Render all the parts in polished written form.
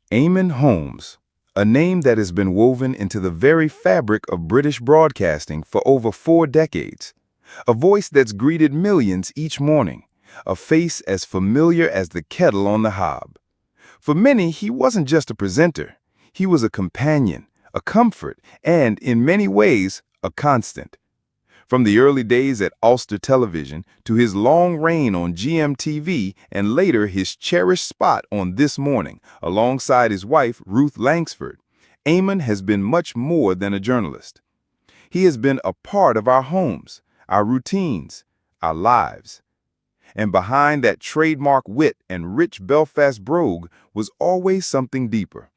Eamon Holmes, a name that has been woven into the very fabric of British broadcasting for over 4 decades. A voice that's greeted millions each morning, a face as familiar as the kettle on the hob. For many, he wasn't just a presenter. He was a companion, a comfort, and, in many ways, a constant. From the early days at Ulster Television to his long reign on GMTV and later his cherished spot on This Morning alongside his wife Ruth Langsford, Eamon has been much more than a journalist. He has been a part of our homes, our routines, our lives. And behind that trademark wit and rich Belfast brogue was always something deeper.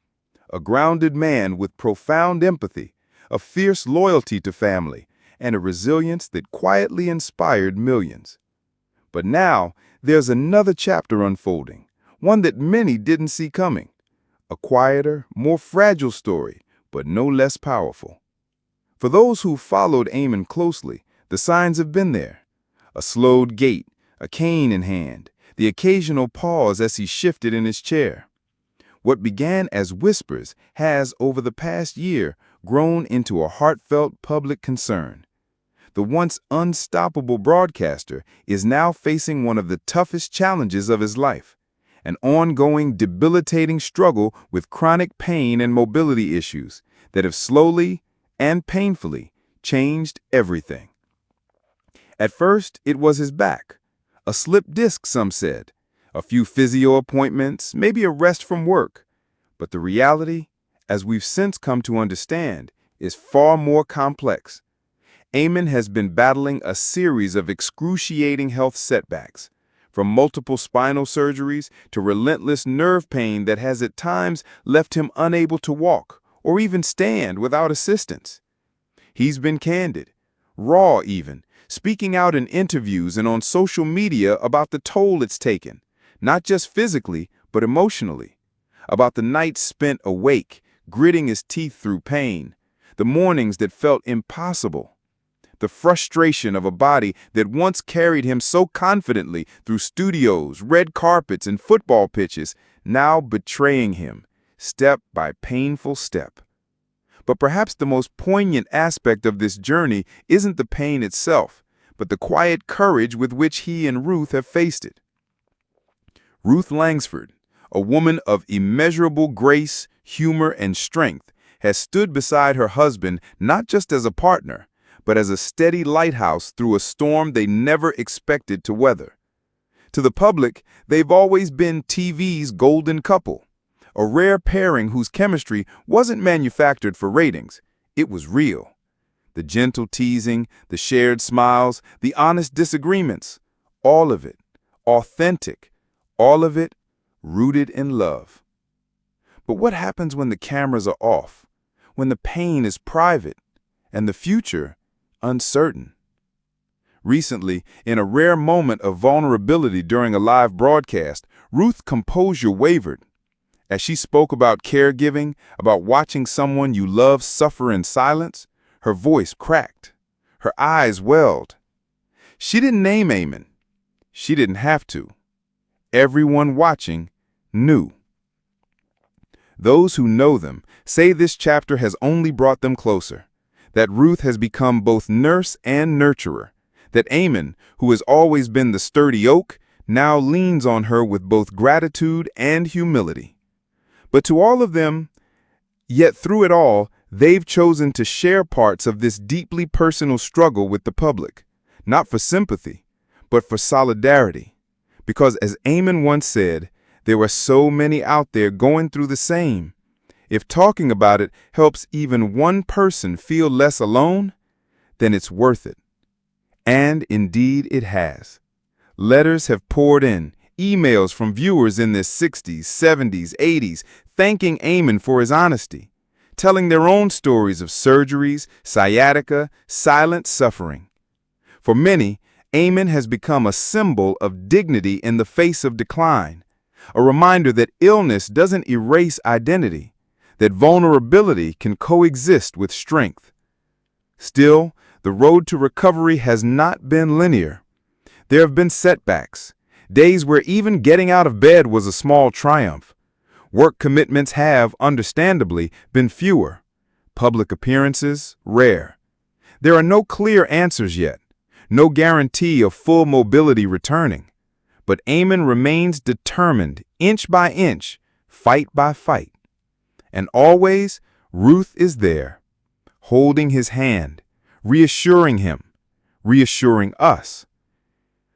A grounded man with profound empathy, a fierce loyalty to family, and a resilience that quietly inspired millions. But now, there's another chapter unfolding, one that many didn't see coming. A quieter, more fragile story, but no less powerful. For those who followed Eamon closely, the signs have been there. A slowed gait, a cane in hand, the occasional pause as he shifted in his chair. What began as whispers has, over the past year, grown into a heartfelt public concern. The once unstoppable broadcaster is now facing one of the toughest challenges of his life, an ongoing, debilitating struggle with chronic pain and mobility issues that have slowly and painfully changed everything. At first, it was his back, a slipped disc, some said, a few physio appointments, maybe a rest from work. But the reality, as we've since come to understand, is far more complex. Eamon has been battling a series of excruciating health setbacks, from multiple spinal surgeries to relentless nerve pain that has at times left him unable to walk or even stand without assistance. He's been candid, raw even, speaking out in interviews and on social media about the toll it's taken, not just physically, but emotionally, about the nights spent awake, gritting his teeth through pain, the mornings that felt impossible, the frustration of a body that once carried him so confidently through studios, red carpets, and football pitches, now betraying him, step by painful step. But perhaps the most poignant aspect of this journey isn't the pain itself, but the quiet courage with which he and Ruth have faced it. Ruth Langsford, a woman of immeasurable grace, humor, and strength, has stood beside her husband not just as a partner, but as a steady lighthouse through a storm they never expected to weather. To the public, they've always been TV's golden couple, a rare pairing whose chemistry wasn't manufactured for ratings, it was real. The gentle teasing, the shared smiles, the honest disagreements, all of it, authentic, all of it rooted in love. But what happens when the cameras are off, when the pain is private, and the future uncertain? Recently, in a rare moment of vulnerability during a live broadcast, Ruth's composure wavered. As she spoke about caregiving, about watching someone you love suffer in silence, her voice cracked, her eyes welled. She didn't name Eamon. She didn't have to. Everyone watching knew. Those who know them say this chapter has only brought them closer, that Ruth has become both nurse and nurturer, that Eamon, who has always been the sturdy oak, now leans on her with both gratitude and humility. But to all of them, yet through it all, they've chosen to share parts of this deeply personal struggle with the public, not for sympathy, but for solidarity. Because as Eamon once said, there are so many out there going through the same. If talking about it helps even one person feel less alone, then it's worth it. And indeed it has. Letters have poured in, emails from viewers in their 60s, 70s, 80s, thanking Eamon for his honesty, telling their own stories of surgeries, sciatica, silent suffering. For many, Eamon has become a symbol of dignity in the face of decline, a reminder that illness doesn't erase identity, that vulnerability can coexist with strength. Still, the road to recovery has not been linear. There have been setbacks, days where even getting out of bed was a small triumph, Work commitments have, understandably, been fewer. Public appearances, rare. There are no clear answers yet, no guarantee of full mobility returning. But Amon remains determined, inch by inch, fight by fight. And always, Ruth is there, holding his hand, reassuring him, reassuring us.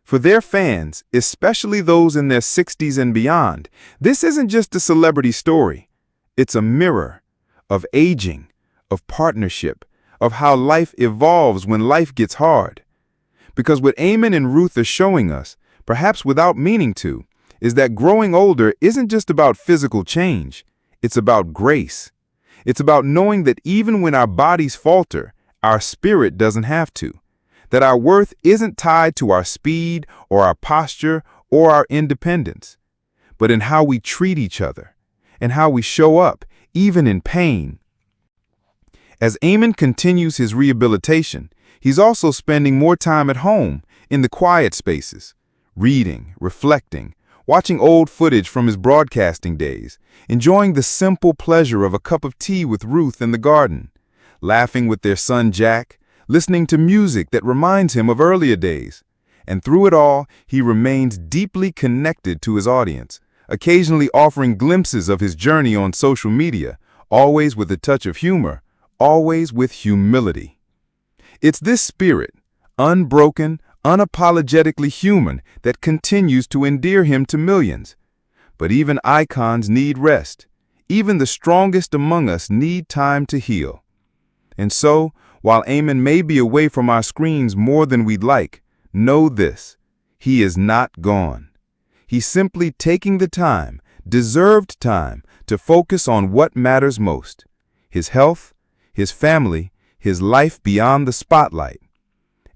For their fans, especially those in their 60s and beyond, this isn't just a celebrity story. It's a mirror of aging, of partnership, of how life evolves when life gets hard. Because what Amon and Ruth are showing us, perhaps without meaning to, is that growing older isn't just about physical change. It's about grace. It's about knowing that even when our bodies falter, our spirit doesn't have to. That our worth isn't tied to our speed or our posture or our independence, but in how we treat each other and how we show up, even in pain. As Amon continues his rehabilitation, he's also spending more time at home in the quiet spaces, reading, reflecting, watching old footage from his broadcasting days, enjoying the simple pleasure of a cup of tea with Ruth in the garden, laughing with their son Jack, listening to music that reminds him of earlier days. And through it all, he remains deeply connected to his audience, occasionally offering glimpses of his journey on social media, always with a touch of humor, always with humility. It's this spirit, unbroken, unapologetically human, that continues to endear him to millions. But even icons need rest. Even the strongest among us need time to heal. And so, while Amon may be away from our screens more than we'd like, know this: he is not gone. He's simply taking the time, deserved time, to focus on what matters most: his health, his family, his life beyond the spotlight.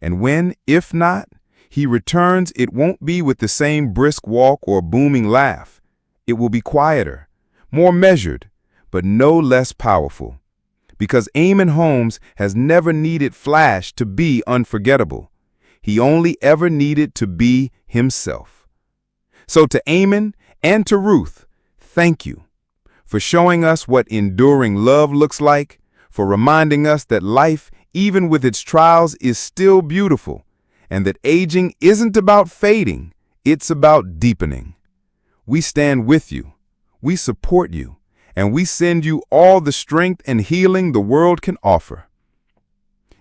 And when, if not, he returns, it won't be with the same brisk walk or booming laugh. It will be quieter, more measured, but no less powerful. Because Amon Holmes has never needed flash to be unforgettable. He only ever needed to be himself. So to Amon and to Ruth, thank you for showing us what enduring love looks like, for reminding us that life, even with its trials, is still beautiful, and that aging isn't about fading, it's about deepening. We stand with you, we support you, and we send you all the strength and healing the world can offer.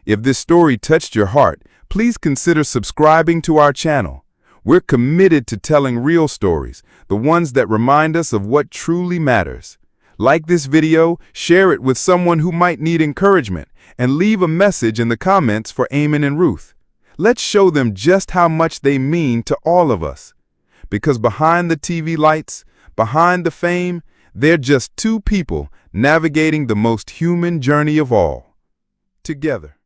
If this story touched your heart, please consider subscribing to our channel. We're committed to telling real stories, the ones that remind us of what truly matters. Like this video, share it with someone who might need encouragement, and leave a message in the comments for Amon and Ruth. Let's show them just how much they mean to all of us. Because behind the TV lights, behind the fame, they're just two people navigating the most human journey of all, together.